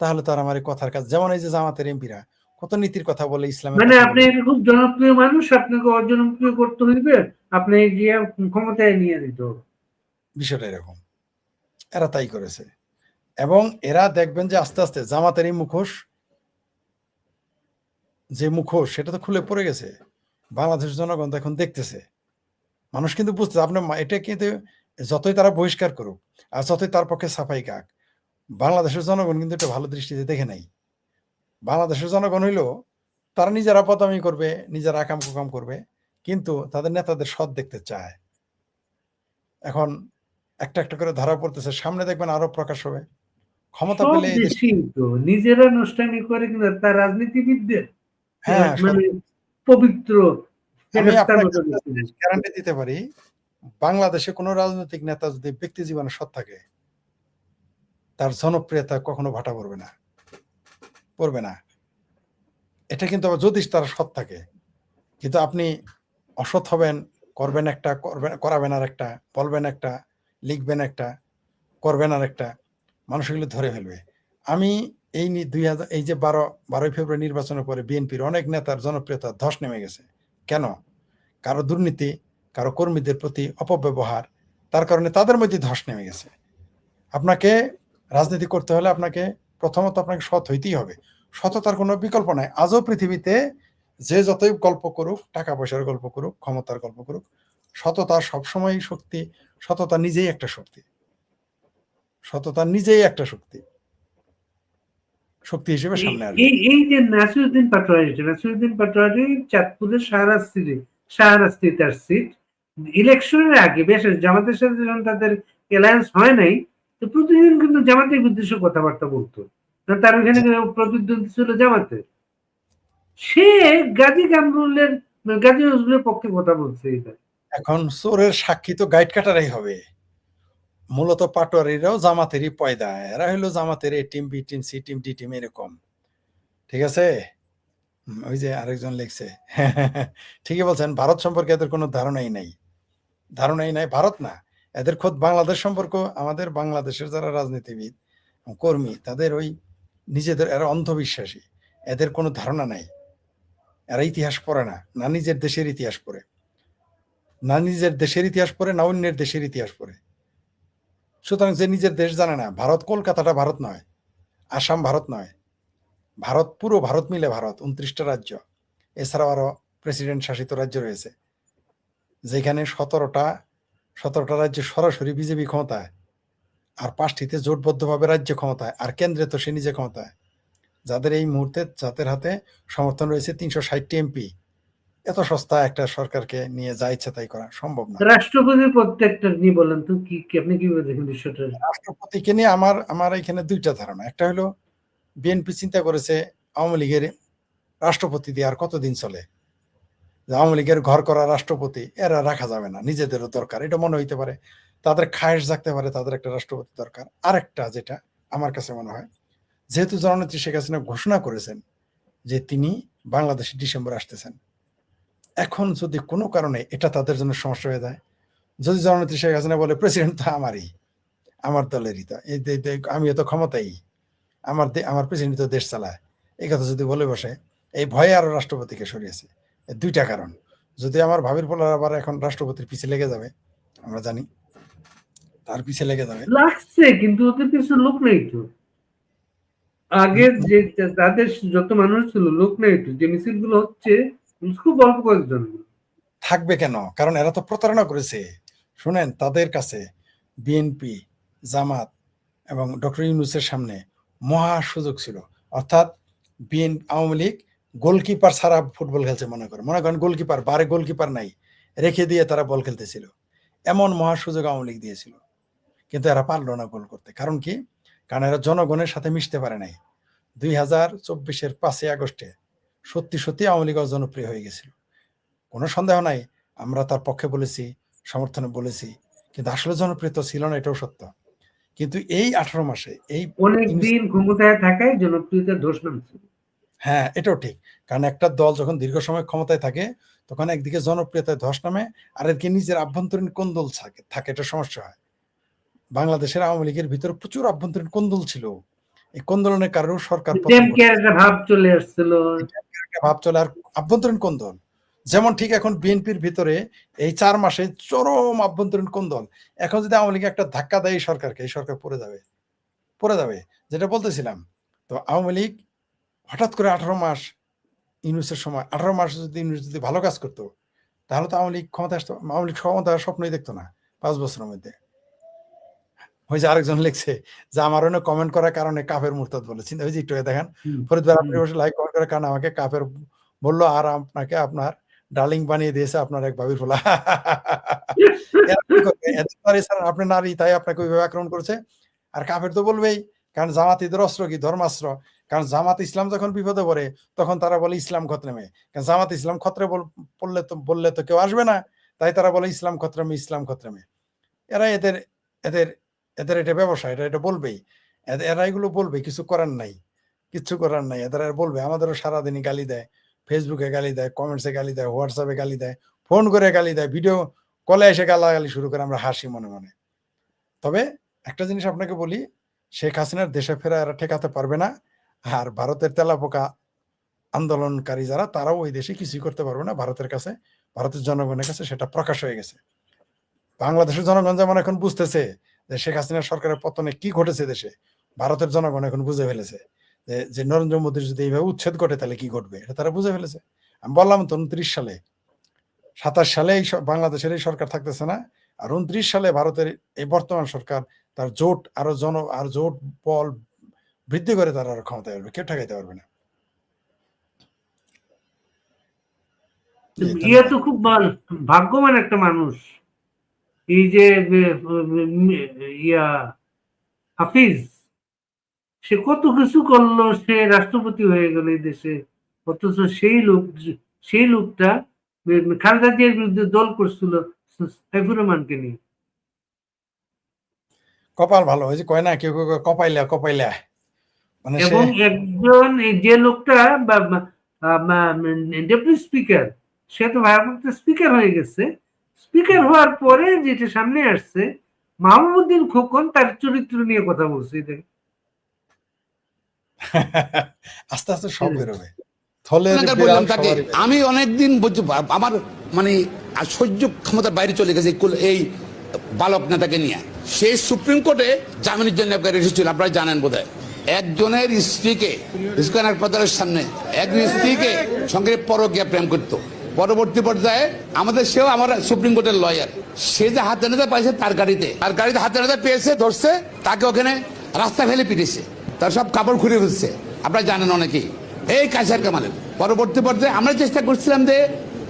তাহলে তো আর আমার এই কথার কাজ। যেমন এই যে জামাতের এমপিরা কত নীতির কথা বলে, ইসলামের মানে কথা আপনি বলে। খুব জনপ্রিয় মানুষ, আপনাকে অজনপ্রিয় করতে হইবে, আপনি গিয়ে ক্ষমতায় নিয়ে দিতে হবে। বিষয়টা এরকম, এরা তাই করেছে। এবং এরা দেখবেন যে আস্তে আস্তে জামাতের এই মুখোশ, যে মুখোশ সেটা তো খুলে পড়ে গেছে। বাংলাদেশের জনগণ তো এখন দেখতেছে, মানুষ কিন্তু বুঝতেছে। আপনার এটা কিন্তু যতই তারা বহিষ্কার করুক আর যতই তার পক্ষে সাফাই গাক, বাংলাদেশের জনগণ কিন্তু এটা ভালো দৃষ্টিতে দেখে নাই। বাংলাদেশের জনগণ হইলো তারা নিজেরা পদামি করবে, নিজেরা আকাম কুকাম করবে, কিন্তু তাদের নেতাদের সৎ দেখতে চায়। এখন একটা একটা করে ধরা পড়তেছে, সামনে দেখবেন আরো প্রকাশ হবে। ক্ষমতা সব পেলে এই দেশে, দেশেই তো নিজেরা নষ্টামি করে, কিন্তু তার রাজনীতিবিদদের হ্যাঁ মানে পবিত্র আমি ফেরেশতার আপনাকে মতো দেখতে। গ্যারান্টি দিতে পারি, বাংলাদেশে কোনো রাজনৈতিক নেতা যদি ব্যক্তি জীবনে সৎ থাকে, তার জনপ্রিয়তা কখনো ভাটা পড়বে না, পড়বে না। এটা কিন্তু আবার যদি তার সৎ থাকে। কিন্তু আপনি অসৎ হবেন, করবেন একটা, করাবেন আর একটা, বলবেন একটা, লিখবেন একটা, করবেন আর একটা, মানুষ এগুলো ধরে ফেলবে। আমি এই 2000 এই যে 12ই ফেব্রুয়ারি নির্বাচনের পরে বিএনপির অনেক নেতার জনপ্রিয়তা ধস নেমে গেছে। কেন? কারো দুর্নীতি, কারো কর্মীদের প্রতি অপব্যবহার, তার কারণে তাদের মধ্যে ধস নেমে গেছে। আপনাকে রাজনীতি করতে হলে আপনাকে প্রথমত আপনাকে সৎ হইতেই হবে। সততার কোনো বিকল্প নাই। আজও পৃথিবীতে যে যতই গল্প করুক, টাকা পয়সার গল্প করুক, ক্ষমতার গল্প করুক, সততা সবসময় শক্তি। সততা নিজেই একটা শক্তি, সততা নিজেই একটা শক্তি, শক্তি হিসেবে সামনে আসবে। এই যে নাসিরউদ্দিন পাটোয়ারি চাঁদপুরের শাহরাস্তি তার সিট, ইলেকশনের আগে বেশ জামাতের সাথে যখন তাদের অ্যালায়েন্স হয় নাই, তো প্রতিদিন কিন্তু জামাতের উদ্দেশ্যে কথাবার্তা বলতো, তার ওখানে প্রতিদ্বন্দ্বী ছিল জামাতে। সে গাজী নজরুলের পক্ষে কথা বলছে। এটা এখন চোরের সাক্ষী তো গাইড কাটারাই হবে। মূলত পাটোয়ারিরাও জামাতেরই পয়দা, এরা হইলো জামাতের A team, B team, C team, D team এরকম। ঠিক আছে? ওই যে আরেকজন লিখছে, ঠিকই বলছেন, ভারত সম্পর্কে এদের কোনো ধারণাই নাই, ধারণাই নাই। ভারত না, এদের খোদ বাংলাদেশ সম্পর্ক, আমাদের বাংলাদেশের যারা রাজনীতিবিদ কর্মী, তাদের ওই নিজেদের, এরা অন্ধবিশ্বাসী, এদের কোনো ধারণা নাই। এরা ইতিহাস পড়ে না, না নিজের দেশের ইতিহাস পড়ে, না নিজের দেশের ইতিহাস পড়ে, না অন্যের দেশের ইতিহাস পড়ে। সুতরাং যে নিজের দেশ জানে না, ভারত কলকাতাটা ভারত নয়, আসাম ভারত নয়, ভারত পুরো ভারত মিলে ভারত, 29টা রাজ্য, এছাড়াও আরো প্রেসিডেন্ট শাসিত রাজ্য রয়েছে, যেখানে 17টা রাজ্যে সরাসরি বিজেপি ক্ষমতায়, আর 5টিতে জোটবদ্ধভাবে রাজ্য ক্ষমতায়, আর কেন্দ্রে তো সে নিজে ক্ষমতায়। যাদের এই মুহূর্তে যাদের হাতে সমর্থন রয়েছে 360টি এমপি, এত সস্তা একটা সরকারকে নিয়ে যা ইচ্ছা তাই করা সম্ভব না। রাষ্ট্রপতির প্রত্যেকটা নিয়ে বলেন তো, কি আপনি কিভাবে দেখেন বিষয়টা? রাষ্ট্রপতিকে নিয়ে আমার এখানে দুইটা ধারণা। একটা হলো বিএনপি চিন্তা করেছে আওয়ামী লীগের রাষ্ট্রপতি দিয়ে আর কতদিন চলে, আওয়ামী লীগের ঘর করা রাষ্ট্রপতি এরা রাখা যাবে না, নিজেদেরও দরকার, এটা মনে হইতে পারে, তাদের খায়েশ জাগতে পারে, তাদের একটা রাষ্ট্রপতি দরকার। আরেকটা যেটা আমার কাছে মনে হয়, যেহেতু জননেত্রী শেখ হাসিনা ঘোষণা করেছেন যে তিনি বাংলাদেশে ডিসেম্বরে আসতেছেন, এখন যদি কোনো কারণে এটা তাদের জন্য সমস্যা হয়ে যায়, যদি জননেত্রী শেখ হাসিনা বলে প্রেসিডেন্ট তো আমারই, আমার দলেরই তো, আমিও তো ক্ষমতাই, আমার প্রেসিডেন্ট তো দেশ চালায়, এই কথা যদি বলে বসে, এই ভয়ে আরো রাষ্ট্রপতিকে সরিয়েছে। দুইটা কারণ। যদি আমার ভাবির পোলার আবার এখন রাষ্ট্রপতির পিছে লেগে যাবে, আমরা জানি, তার পিছে লেগে যাবে। লাগছে, কিন্তু ওদের কিছু লোক নেই তো। আগে যে তাদের যত মানুষ ছিল লোক নেই তো, যে মিছিল গুলো হচ্ছে খুব অল্প কয়েকজন। থাকবে কেন? কারণ এরা তো প্রতারণা করেছে। শুনেন, তাদের কাছে বিএনপি, জামাত এবং ডক্টর ইউনূসের সামনে মহা সুযোগ ছিল। অর্থাৎ আওয়ামী লীগ গোলকিপার ছাড়া ফুটবল খেলছে মনে করেন গোলকিপার, বারে গোলকিপার নাই, রেখে দিয়ে তারা বল খেলতেছিল। এমন মহা সুযোগ আওয়ামী লীগ দিয়েছিল, কিন্তু এরা পারল না গোল করতে। কারণ কি? কারণ এরা জনগণের সাথে মিশতে পারে নাই। 2024-এর 5ই আগস্টে সত্যি সত্যি আওয়ামী লীগ জনপ্রিয় হয়ে গেছিল, কোনো সন্দেহ নাই। আমরা তার পক্ষে বলেছি, সমর্থনে বলেছি, কিন্তু আসলে জনপ্রিয়তা ছিল না, এটাও সত্য। কিন্তু এই 18 মাসে এই অনেকদিন ক্ষমতায় থাকায় জনপ্রিয়তার ধস নামছে। হ্যাঁ, এটাও ঠিক। কারণ একটা দল যখন দীর্ঘ সময় ক্ষমতায় থাকে, তখন একদিকে জনপ্রিয়তায় ধস নামে, আর এদিকে নিজের আভ্যন্তরীণ কোন্দল থাকে, এটা সমস্যা হয়। বাংলাদেশের আওয়ামী লীগের ভিতরে প্রচুর আভ্যন্তরীণ কোন্দল ছিল। এই কোন্দলের কারণেও সরকার পতন ঘটে। একটা ভাব চলে আসছিল। ভাব চলে, আর আভ্যন্তরীণ কোন্দল। যেমন ঠিক এখন বিএনপির ভিতরে এই 4 মাসে চরম আভ্যন্তরীণ কোন্দল। এখন যদি আওয়ামী লীগ একটা ধাক্কা দেয় এই সরকারকে, এই সরকার পড়ে যাবে। যেটা বলতেছিলাম, তো আওয়ামী লীগ হঠাৎ করে 18 মাস ইউনূসের সময়, 18 মাস যদি ইউনূস যদি ভালো কাজ করতো, তাহলে তো আওয়ামী লীগ ক্ষমতা আসতো। আওয়ামী লীগ ক্ষমতার স্বপ্নই দেখতো না 5 বছরের মধ্যে। ওই যে আরেকজন লিখছে যে আমার অন্য কমেন্ট করার কারণে কাফের মুরতাদ বলে, চিন্তা, ওই যে একটু দেখেন ফরিদ ভাই, আপনি বসে লাইক কমেন্ট করার কারণে আমাকে কাফের বললো, আর আপনাকে আপনার ডার্লিং বানিয়ে দিয়েছে আপনার এক ভাবির ফোলা। আপনি নারী, তাই আপনাকে ওইভাবে আক্রমণ করেছে। আর কাফের তো বলবেই, কারণ জামাতিদের অস্ত্র কি? ধর্মাস্ত্র। কারণ জামাত ইসলাম যখন বিপদে পড়ে, তখন তারা বলে ইসলাম খতরেমে। কারণ জামাত ইসলাম খতরে বললে তো কেউ আসবে না, তাই তারা বলে ইসলাম খতরেমে। এরা এদের এদের এদের এটা ব্যবসা, এটা বলবেই। এরা এগুলো বলবে, কিচ্ছু করার নাই। এদের বলবে। আমাদেরও সারাদিনই গালি দেয়, ফেসবুকে গালি দেয়, কমেন্টসে গালি দেয়, হোয়াটসঅ্যাপে গালি দেয়, ফোন করে গালি দেয়, ভিডিও কলে এসে গালাগালি শুরু করে, আমরা হাসি মনে মনে। তবে একটা জিনিস আপনাকে বলি, শেখ হাসিনার দেশে ফেরা এরা ঠেকাতে পারবে না। আর ভারতের তেলাপোকা আন্দোলনকারী যারা, তারাও ওই দেশে কিছুই করতে পারবে না। ভারতের জনগণের কাছে সেটা প্রকাশ হয়ে গেছে। বাংলাদেশের জনগণ যেমন এখন বুঝতেছে যে শেখ হাসিনার সরকারের পতনে কি ঘটেছে দেশে, ভারতের জনগণ এখন বুঝে ফেলেছে যে নরেন্দ্র মোদীর যদি এইভাবে উচ্ছেদ ঘটে তাহলে কি ঘটবে, এটা তারা বুঝে ফেলেছে। আমি বললাম তো 29 সালে, 27 সালে এই বাংলাদেশের এই সরকার থাকতেছে না, আর 29 সালে ভারতের এই বর্তমান সরকার তার জোট আর জোট বল বৃদ্ধি করে তারা আরো ক্ষমতায় আসবে, কেউ ঠেকাইতে পারবে না। ইয়ে তো খুব ভাগ্যবান একটা মানুষ, এই যে হাফিজ, সে কত কিছু করলো, সে রাষ্ট্রপতি হয়ে গেল এই দেশে। অথচ সেই লোকটা খালেদা জিয়ার বিরুদ্ধে দল করছিল সাইফুর রহমানকে নিয়ে। কপাল ভালো, ওই যে কয় না, কেউ কপাইলা মানে। এবং একজন যে লোকটা ডেপুটি স্পিকার, সে তো ভারপ্রাপ্ত স্পিকার হয়ে গেছে। স্পিকার হওয়ার পরে যেটা সামনে আসছে, মাহমুদুদ্দিন খোকন তার চরিত্র নিয়ে কথা বলছে। আস্তে আস্তে সব বেরোবে। আমি অনেকদিন আমার মানে সহ্য ক্ষমতার বাইরে চলে গেছে এই বালক নেতাকে নিয়ে। সে সুপ্রিম কোর্টে জামিনের জন্য এসেছিল, আপনারা জানেন বোধহয়। একজনের স্ত্রীকে হাসপাতালের সামনে একজন স্ত্রীকে সঙ্গে পরকীয়া প্রেম করতো। পরবর্তী পর্যায়ে সেও আমার সুপ্রিম কোর্টের লয়ার, সে যে হাতে নেতা পাইছে তার গাড়িতে হাতে নেতা পেয়েছে, ধরছে, তাকে ওখানে রাস্তা ফেলে পিটিয়েছে, তার সব কাপড় খুলে ফেলছে, আপনারা জানেন অনেকেই। এই কায়সার কামালের পরবর্তী পর্যায়ে আমরা চেষ্টা করছিলাম যে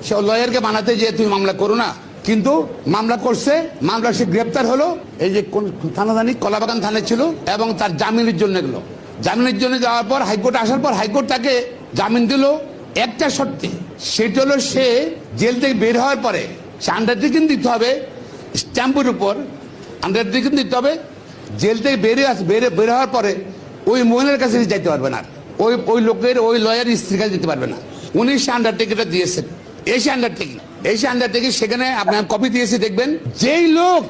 সে লয়ারকে বানাতে, যে তুমি মামলা করো না, কিন্তু মামলা করছে, মামলা সে গ্রেপ্তার হলো। এই যে কোন থানা জানি, কলাবাগান থানায় ছিল, এবং তার জামিনের জন্য গেল। জামিনের জন্য যাওয়ার পর হাইকোর্টে আসার পর হাইকোর্ট তাকে জামিন দিল একটা শর্তে, সেটা হলো সে জেল থেকে বের হওয়ার পরে সে আন্ডারটেকিং দিতে হবে, স্ট্যাম্পের উপর আন্ডারটেকিং দিতে হবে। জেল থেকে বের হওয়ার পরে ওই মহিলার কাছে যাইতে পারবে না, ওই লোকের ওই লয়ার স্ত্রীর কাছে যেতে পারবে না। উনি সে আন্ডারটেকিংটা দিয়েছেন। এই আন্ডারটেকিং সেখানে আপনার কপি দিয়েছে, দেখবেন। যেই লোক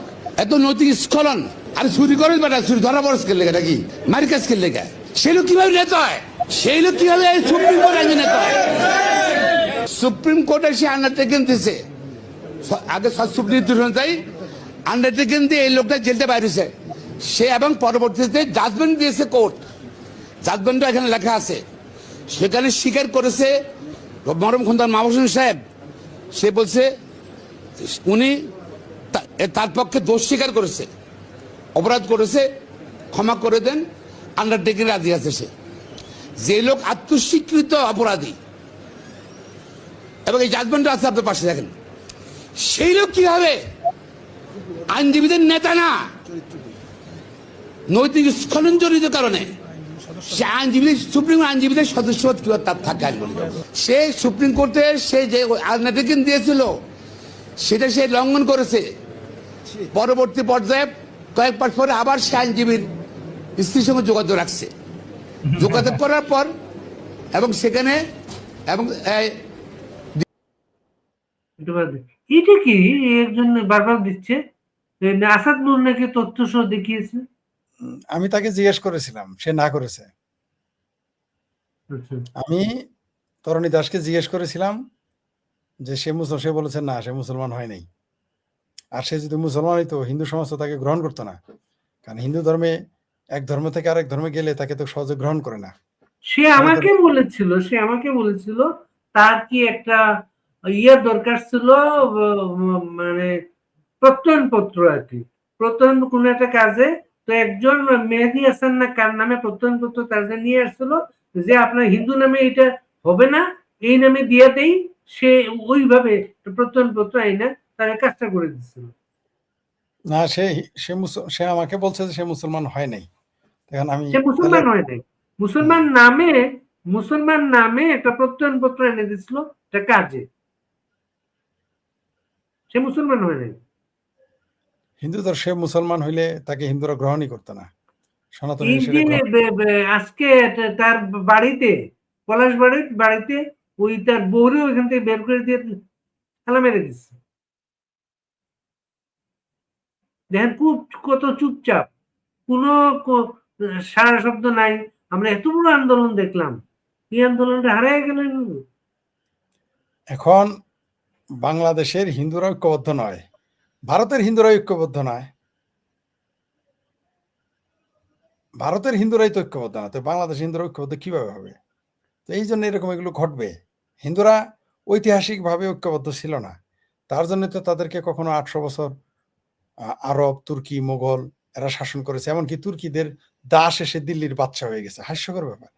এত নৈতিক স্খলন, আর চুরি করে বেটা, চুরি ধরা বড় স্কেল লেগে নাকি মারি কাজ স্কেল লেগে, সেই লোক কিভাবে নেতা হয়? সেই লোক কিভাবে সুপ্রিম কোর্টে নেতা হয়? সুপ্রিম কোর্টে সে আন্ডারটেকিং দিয়েছে, আগে সুপ্রিম তাই আন্ডারটেকিং দিয়ে এই লোকটা জেলতে বাইরেছে সে, এবং পরবর্তীতে জাজমেন্ট দিয়েছে কোর্ট, জাজমেন্টটা এখানে লেখা আছে, সেখানে স্বীকার করেছে মরম খন্দকার মাহবুব হোসেন সাহেব, সে বলছে উনি তার পক্ষে দোষ স্বীকার করেছে, অপরাধ করেছে, ক্ষমা করে দেন, আন্ডারটেকিং রাজি আছে সে। যে লোক আত্মস্বীকৃত অপরাধী এবং এই জাজমেন্ট আছে আপনার পাশে দেখেন, সেই লোক কিভাবে আইনজীবীদের নেতা না, নৈতিক স্খলন জড়িত কারণে সে আইনজীবী, সুপ্রিম আইনজীবীদের সদস্য কিভাবে তার থাকে সে সুপ্রিম কোর্টে সে যে আন্ডারটেকিং দিয়েছিল সেটা সে লঙ্ঘন করেছে। পরবর্তী পর্যায়ে কয়েক মাস পরে আবার সে আইনজীবীর স্ত্রীর সঙ্গে যোগাযোগ রাখছে, যোগাযোগ করার পর এবং সেখানে এবং এটা কি এর জন্য বারবার দিচ্ছে আসাদ নূর নাকি তথ্য সহ দেখিয়েছে? আমি তাকে জিজ্ঞেস করেছিলাম, সে না করেছে। আমি তরণী দাসকে জিজ্ঞেস করেছিলাম যে সে বলেছে না, সে মুসলমান হয় নাই। আর সে যদি মুসলমান হইতো হিন্দু সমাজ তো তাকে গ্রহণ করতো না, কারণ হিন্দু ধর্মে এক ধর্ম থেকে আরেক ধর্মে গেলে তাকে তো সহজে গ্রহণ করে না। সে আমাকে বলেছিল তার কি একটা দরকার ছিল, মানে প্রত্যয়নপত্র আর কি, প্রত্যয়ন কোন একটা কাজে, তো একজন মেহেদী হাসান না কার নামে প্রত্যয়নপত্র তাদের নিয়ে আসছিল যে আপনার হিন্দু নামে এটা হবে না, এই নামে দিয়ে দেই, সে ওইভাবে প্রত্যয়নপত্র আইনা তারা কাজটা করে দিচ্ছিল। না, সে আমাকে বলছে যে সে মুসলমান হয় নাই। তখন আমি সে মুসলমান হয় নাই, মুসলমান নামে একটা প্রত্যয়নপত্র এনে দিছিল একটা কাজে, সে মুসলমান হয় নাই। হিন্দুদের সে মুসলমান হইলে তাকে হিন্দুরা গ্রহণই করতো না। সনাতনী এই যে আজকে তার বাড়িতে, পলাশ বাড়িতে ওই তার বউরে ওইখান থেকে বের করে দিয়ে তালা মেরে দিচ্ছে। দেখেন কত চুপচাপ, কোনো সারা শব্দ নাই। আমরা এত বড় আন্দোলন দেখলাম, এই আন্দোলনটা হারিয়ে গেল। এখন বাংলাদেশের হিন্দুরা ঐক্যবদ্ধ নয়, ভারতের হিন্দুরা ঐক্যবদ্ধ নয়, ভারতের হিন্দুরাই তো ঐক্যবদ্ধ না, তো বাংলাদেশ হিন্দুরা ঐক্যবদ্ধ কিভাবে হবে? তো এই জন্য এরকম এগুলো ঘটবে। হিন্দুরা ঐতিহাসিকভাবে ঐক্যবদ্ধ ছিল না, তার জন্য তো তাদেরকে কখনো 800 বছর আরব, তুর্কি, মোগল এরা শাসন করেছে, এমনকি তুর্কিদের দাস এসে দিল্লির বাদশা হয়ে গেছে। হাস্যকর ব্যাপার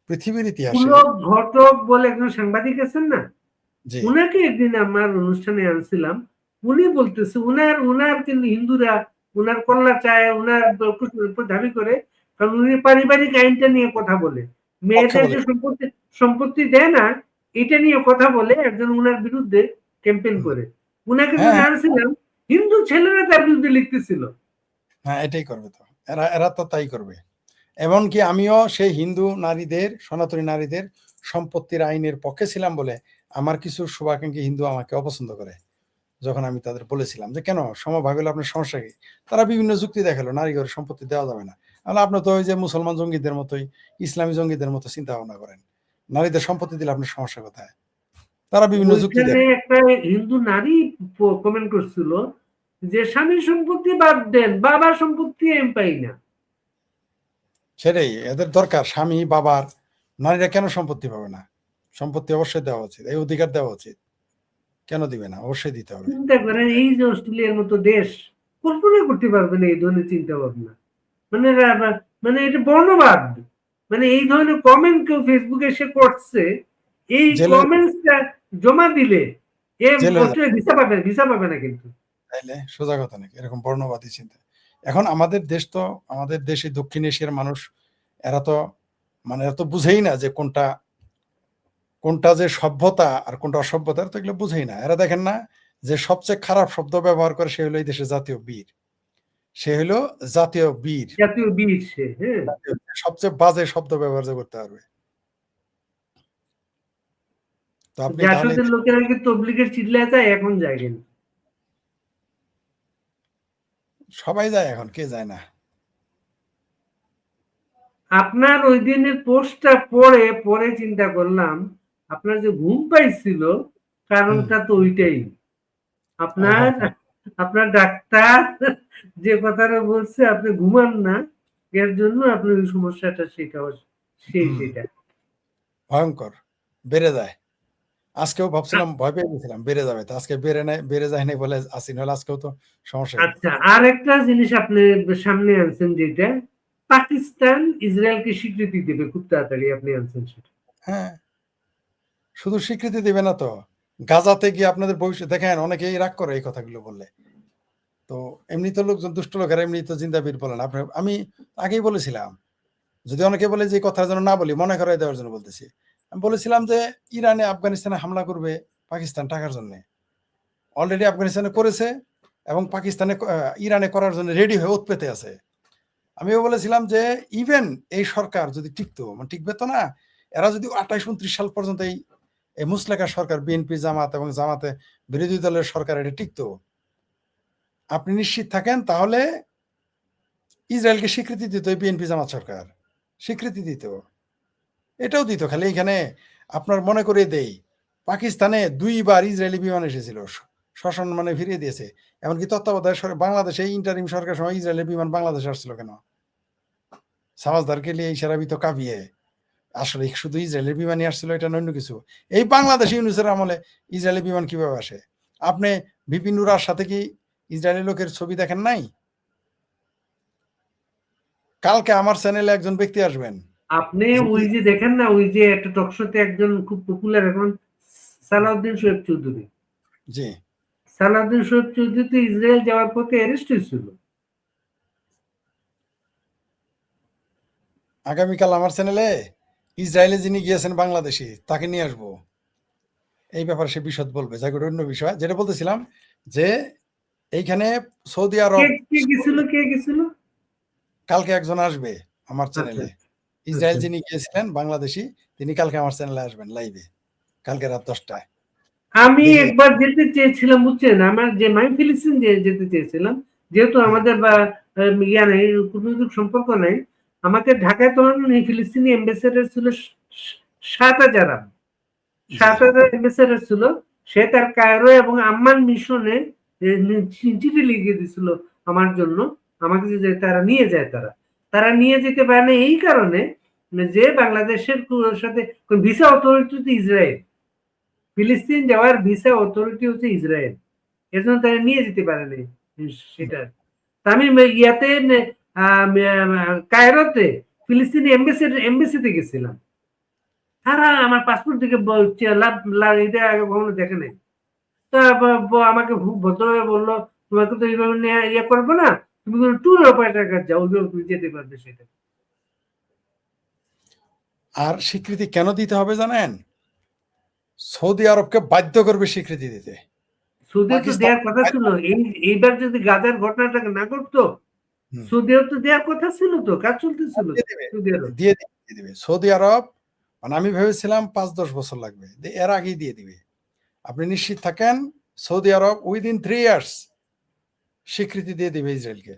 পৃথিবীর ইতিহাসে। ঘটক বলে একজন সাংবাদিক আছেন না, জি, উনাকে একদিন আমার অনুষ্ঠানে আনছিলাম, উনি বলতেছে উনার কিন্তু হিন্দুরা উনার কল্লা চায়, উনার দাবি করে, কারণ উনি পারিবারিক আইনটা নিয়ে কথা বলে, মেয়েদের যে সম্পত্তি দেয় না এটা নিয়ে কথা বলে, একজন উনার বিরুদ্ধে ক্যাম্পেইন করে। উনাকে যখন আনছিলাম, হিন্দু ছেলেরা তার বিরুদ্ধে লিখতেছিল। হ্যাঁ, এটাই করবে তো, এরা তো তাই করবে। এমনকি আমিও সেই হিন্দু নারীদের, সনাতনী নারীদের সম্পত্তির আইনের পক্ষে ছিলাম বলে আমার কিছু শুভাকাঙ্ক্ষী হিন্দু আমাকে অপছন্দ করে। যখন আমি তাদের বলেছিলাম যে কেন সমভাগ হলে আপনার সমস্যা কি, তারা বিভিন্ন যুক্তি দেখালো নারী ঘরের সম্পত্তি দেওয়া যাবে না। আপনি তো ওই যে মুসলমান জঙ্গিদের মতোই, ইসলামী জঙ্গিদের মতো চিন্তা ভাবনা করেন, নারীদের সম্পত্তি দিলে আপনার সমস্যা কোথায়? তারা বিভিন্ন যুক্তি দেয়। একটা হিন্দু নারী কমেন্ট করছিল যে স্বামীর সম্পত্তি বাদ দেন, বাবার সম্পত্তি আমি পাই না। সেটাই এদের দরকার, স্বামী বাবার, নারীরা কেন সম্পত্তি পাবে না? সম্পত্তি অবশ্যই দেওয়া উচিত, এই অধিকার দেওয়া উচিত। কেন দিবে না? অবশ্যই দিতে হবে। চিন্তা করেন, এই যে অস্ট্রেলিয়ার মতো দেশ, কল্পনা করতে পারবে না এই ধরনের চিন্তা ভাবনা। মানে এটা বর্ণবাদ, মানে এই ধরনের কমেন্ট কেউ ফেসবুকে এসে করছে, এই কমেন্টসটা জমা দিলে ভিসা পাবে না কিন্তু। তাইলে সোজা কথা নাকি এরকম বর্ণবাদী চিন্তা? এখন আমাদের দেশ তো, আমাদের দেশে দক্ষিণ এশিয়ার মানুষ, এরা তো বুঝেই না যে কোনটা যে সভ্যতা আর কোনটা অসভ্যতা, তো এগুলো বুঝেই না। এরা দেখেন না যে সবচেয়ে খারাপ শব্দ ব্যবহার করে সে হলো এই দেশের জাতীয় বীর, সে হলো জাতীয় বীর, সে সবচেয়ে বাজে শব্দ ব্যবহার করতে পারবে। তো আপনি জাসদের লোকেরা কি তবলিগের চিল্লায় যায়? এখন যায় কিন্তু সবাই যায়, এখন কে যায় না? আপনার ওই দিনের পোস্টটা পরে চিন্তা করলাম, আপনার যে ঘুম পাইছিল কারণটা তো ওইটাই। আপনার আপনার ডাক্তার যে কথাটা বলছে আপনি ঘুমান না, এর জন্য আপনার ওই সমস্যাটা সেটা। ভয়ঙ্কর বেড়ে যায়। আজকেও ভাবছিলাম ভয় পেয়ে গেছিলাম বেড়ে যাবে, তো আজকে বেড়ে যায় নাই বলে আসি, নাহলে আজকেও তো সমস্যা হয়ে যেত। আচ্ছা, আর একটা জিনিস আপনি সামনে আনছেন, যেটা পাকিস্তান ইসরায়েলকে স্বীকৃতি দেবে খুব তাড়াতাড়ি, আপনি আনছেন সেটা। হ্যাঁ, শুধু স্বীকৃতি দিবে না তো, গাজাতে গিয়ে আপনাদের ভবিষ্যৎ দেখেন, অনেকেই রাগ করে এই কথাগুলো বললে। তো এমনি তো লোকজন, দুষ্ট লোকেরা এমনি তো জিন্দাবীর বলেন। আপনার আমি আগেই বলেছিলাম, যদি অনেকে বলে যে এই কথার জন্য না বলি, মনে করাই দেওয়ার জন্য বলতেছি। আমি বলেছিলাম যে ইরানে আফগানিস্তানে হামলা করবে পাকিস্তান টাকার জন্য। অলরেডি আফগানিস্তানে করেছে এবং পাকিস্তানে ইরানে করার জন্য রেডি হয়ে উৎপেতে আছে। আমিও বলেছিলাম যে ইভেন এই সরকার যদি টিকতো, মানে টিকবে তো না, এরা যদি 28-29 সাল পর্যন্ত এই মুসলেকা সরকার, বিএনপি জামাত এবং জামাতে বিরোধী দলের সরকার এটা টিকতো, আপনি নিশ্চিত থাকেন তাহলে ইসরায়েলকে স্বীকৃতি দিত এই বিএনপি জামাত সরকার, স্বীকৃতি দিত, এটাও দিত। খালি এখানে আপনার মনে করে দেই, পাকিস্তানে 2বার ইসরায়েলি বিমান এসেছিল, সসম্মানে ফিরিয়ে দিয়েছে। এমনকি তত্ত্বাবধায়ক বাংলাদেশে ইন্টারিম সরকার সময় ইসরায়েলের বিমান বাংলাদেশে আসছিল কেন? সামাজদারকে নিয়ে ইশারাবি তো কাঁপিয়ে, আসলে শুধু ইসরায়েলের বিমানই আসছিল, এটা অন্য কিছু। এই বাংলাদেশ ইউনুসের আমলে ইসরায়েলি বিমান কিভাবে আসে? আপনি ভিপি নুরার সাথে কি ইসরায়েলি লোকের ছবি দেখেন নাই? কালকে আমার চ্যানেলে একজন ব্যক্তি আসবেন, আপনি ওই যে দেখেন না, ওই যে একটা টকশোতে একজন খুব পপুলার এখন, সালাউদ্দিন শোয়েব চৌধুরী। জি, সালাউদ্দিন শোয়েব চৌধুরী তো ইসরায়েল যাওয়ার পথে অ্যারেস্ট হয়েছিল। আগামীকাল আমার চ্যানেলে ইসরায়েলে যিনি গিয়েছেন বাংলাদেশি, তাকে নিয়ে আসবো। এই ব্যাপারে সে বিশদ বলবে, যাই হোক, অন্য বিষয়। যেটা বলতেছিলাম যে এইখানে সৌদি আরব, কে গেছিল? কালকে একজন আসবে আমার আচ্ছা, চ্যানেলে। ইসরায়েল আচ্ছা। যিনি গিয়েছিলেন বাংলাদেশি, তিনি কালকে আমার চ্যানেলে আসবেন লাইভে, কালকে রাত 10টায়। আমি দেখি একবার যেতে চেয়েছিলাম, বুঝছেন, আমার যে আমি ফিলিস্তিন যেতে চেয়েছিলাম, যেহেতু আমাদের বা ইয়া নেই, কূটনৈতিক সম্পর্ক নাই। আমাকে ঢাকায় তখন এই ফিলিস্তিনি এম্বাসেডর ছিল 7,000, জি 7,000 এম্বাসেডর ছিল। সে তার কায়রো এবং আম্মান মিশনে চিঠি লিখে দিছিল আমার জন্য, আমাকে যে তারা নিয়ে যায়, তারা নিয়ে যেতে পারে না এই কারণে যে বাংলাদেশের সাথে ভিসা অথরিটি তো ইসরায়েল, ফিলিস্তিন যাওয়ার ভিসা অথরিটি হচ্ছে ইসরায়েল, এর জন্য তারা নিয়ে যেতে পারে না সেটা। তা আমি ইয়াতে কায়রোতে ফিলিস্তিনি এম্বাসিতে গেছিলাম। তারা আমার পাসপোর্ট দিকে এটা আগে কখনো দেখে নাই। তা আমাকে খুব ভদ্রভাবে বললো, তোমাকে তো এইভাবে ইয়ে করবো না, তুমি কোনো ট্যুর অপারেটর কাছে যাও, ওইভাবে তুমি যেতে পারবে সেটা। আর স্বীকৃতি কেন দিতে হবে জানেন? সৌদি আরবকে বাধ্য করবে স্বীকৃতি দিতে। সৌদি তো পাকিস্তান দেওয়ার কথা ছিল, এইবার যদি গাজার ঘটনাটাকে না করতো, সৌদি আরব তো দেওয়ার কথা ছিল, তো কাজ চলতেছিল দিয়ে দিবে, সৌদি আরব। দিয়ে দিবে সৌদি আরব। মানে আমি ভেবেছিলাম 5-10 বছর লাগবে, এর আগেই দিয়ে দিবে। আপনি নিশ্চিত থাকেন, সৌদি আরব উইদিন 3 ইয়ার্স স্বীকৃতি দিয়ে দিবে ইসরায়েলকে।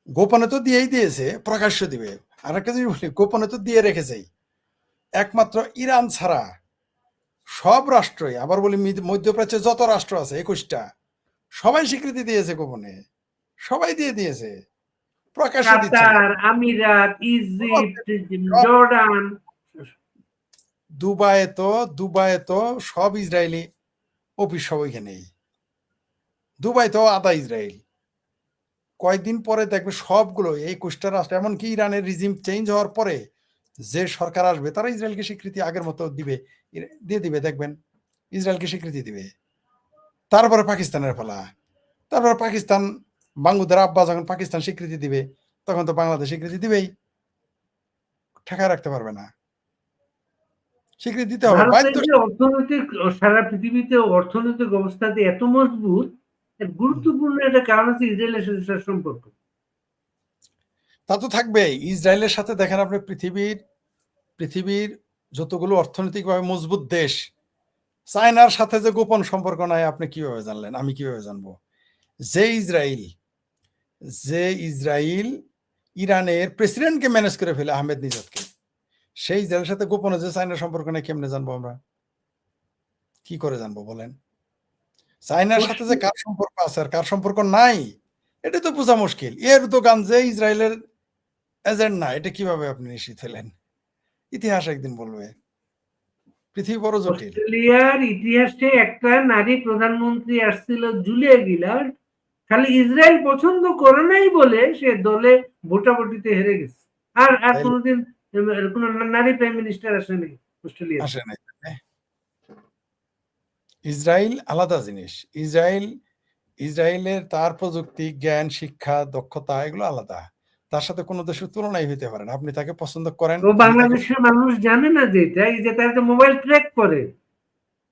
গোপনে তো দিয়েই দিয়েছে, প্রকাশ্য দিবে। আর একটা জিনিস বলি, গোপনে তো দিয়ে রেখেছেই। একমাত্র ইরান ছাড়া সব রাষ্ট্রই, আবার বলি মধ্যপ্রাচ্যে যত রাষ্ট্র আছে 21টা, সবাই স্বীকৃতি দিয়েছে গোপনে, সবাই দিয়ে দিয়েছে, প্রকাশ্যে দিচ্ছে না। কাতার, আমিরাত, ইজিপ্ট, জর্ডান। দুবাইয়ে তো সব ইসরায়েলি অফিস সব ওইখানেই। দুবাই তো আধা ইসরায়েল। কয়েকদিন পরে দেখবে সবগুলো 21টা রাষ্ট্র, এমনকি ইরানের রিজিম চেঞ্জ হওয়ার পরে যে সরকার আসবে, তারা ইসরায়েলকে স্বীকৃতি আগের মতো দিয়ে দিবে, দেখবেন ইসরায়েলকে স্বীকৃতি দিবে। তারপরে পাকিস্তানের ফলা, তারপরে পাকিস্তান, বাঙ্গুদের আব্বা যখন পাকিস্তান স্বীকৃতি দিবে, তখন তো বাংলাদেশ স্বীকৃতি দিবেই, ঠেকায় রাখতে পারবে না, স্বীকৃতি দিতে হবে ভারতের বাধ্য। যে অর্থনৈতিক, সারা পৃথিবীতে অর্থনৈতিক অবস্থাতে এত মজবুত, এর গুরুত্বপূর্ণ একটা কারণ হচ্ছে ইসরায়েলের সাথে তার সম্পর্ক। তা তো থাকবেই। ইসরায়েলের সাথে দেখেন আপনি, পৃথিবীর যতগুলো অর্থনৈতিকভাবে মজবুত দেশ, চায়নার সাথে যে গোপন সম্পর্ক নাই, আপনি কিভাবে জানলেন? আমি কিভাবে জানবো? যে ইসরায়েল ইরানের প্রেসিডেন্টকে ম্যানেজ করে ফেলে, আহমেদ নিজাদকে, সেই ইসরায়েলের সাথে গোপনে যে চায়নার সম্পর্ক নেই, কেমনে জানবো আমরা? কি করে জানবো বলেন? চায়নার সাথে যে কার সম্পর্ক আছে আর কার সম্পর্ক নাই এটা তো বোঝা মুশকিল। এরদোগান যে ইসরায়েলের এজেন্ট না, এটা কিভাবে আপনি নিশ্চিত হলেন? ইতিহাস একদিন বলবে। পৃথিবী বড় জটিল। অস্ট্রেলিয়ার ইতিহাসে একটা নারী প্রধানমন্ত্রী আসছিল, জুলিয়া গিলার্ড, খালি ইসরায়েল পছন্দ করে নাই বলে সে দলে ভোটাভুটিতে হেরে গেছে। আর তাইলে কোনোদিন কোনো নারী প্রাইম মিনিস্টার আসেনি অস্ট্রেলিয়া। আসে নাই। ইসরায়েল আলাদা জিনিস। ইসরায়েলের তার প্রযুক্তি, জ্ঞান, শিক্ষা, দক্ষতা এগুলো আলাদা। তার সাথে কোনো দেশের তুলনাই হইতে পারে না। আপনি তাকে পছন্দ করেন, ও আমি তাকে বাংলাদেশের মানুষ জানে না যে এটা, এই যে তারা তো মোবাইল ট্র্যাক করে,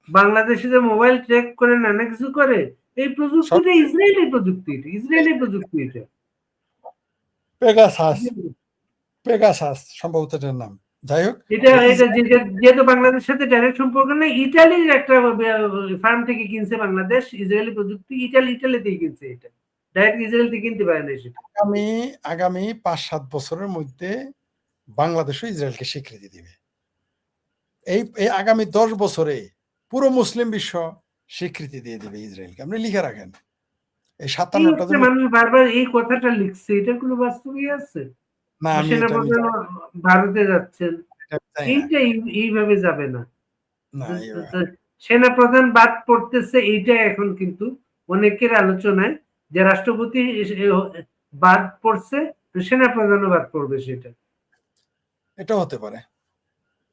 বাংলাদেশে যে মোবাইল ট্র্যাক করে নানা কিছু করে, এই সব প্রযুক্তিটা ইসরায়েলি প্রযুক্তি, এটা ইসরায়েলি প্রযুক্তি এটা। পেগাসাস সম্ভবত এটার নাম। যাই হোক, এটা তো এটা যেহেতু বাংলাদেশের সাথে ডাইরেক্ট সম্পর্ক নেই, ইটালির একটা ফার্ম থেকে কিনছে বাংলাদেশ ইসরায়েলি প্রযুক্তি, ইটালিতেই কিনছে, এটা ডাইরেক্ট ইসরায়েল থেকে কিনতে পারে না সেটা। আগামী ৫-৭ বছরের মধ্যে বাংলাদেশও ইসরায়েলকে স্বীকৃতি দিবে। এই আগামী ১০ বছরে পুরো মুসলিম বিশ্ব স্বীকৃতি দিয়ে দিবে ইসরায়েলকে। আপনি লিখে রাখেন। এই ৫৭টা যে মানুষ বারবার এই কথাটা লিখছে, এটার কোনো বাস্তবই আছে? না, আমি সেনাপ্রধান ভারতে যাচ্ছেন, চাই না। এইটা এইভাবে যাবে না। না, সেনাপ্রধান বাদ পড়তেছে, এইটা এখন কিন্তু অনেকের আলোচনায় যে রাষ্ট্রপতি বাদ পড়ছে, সেনাপ্রধানও বাদ পড়বে, সেটা এটা হতে পারে।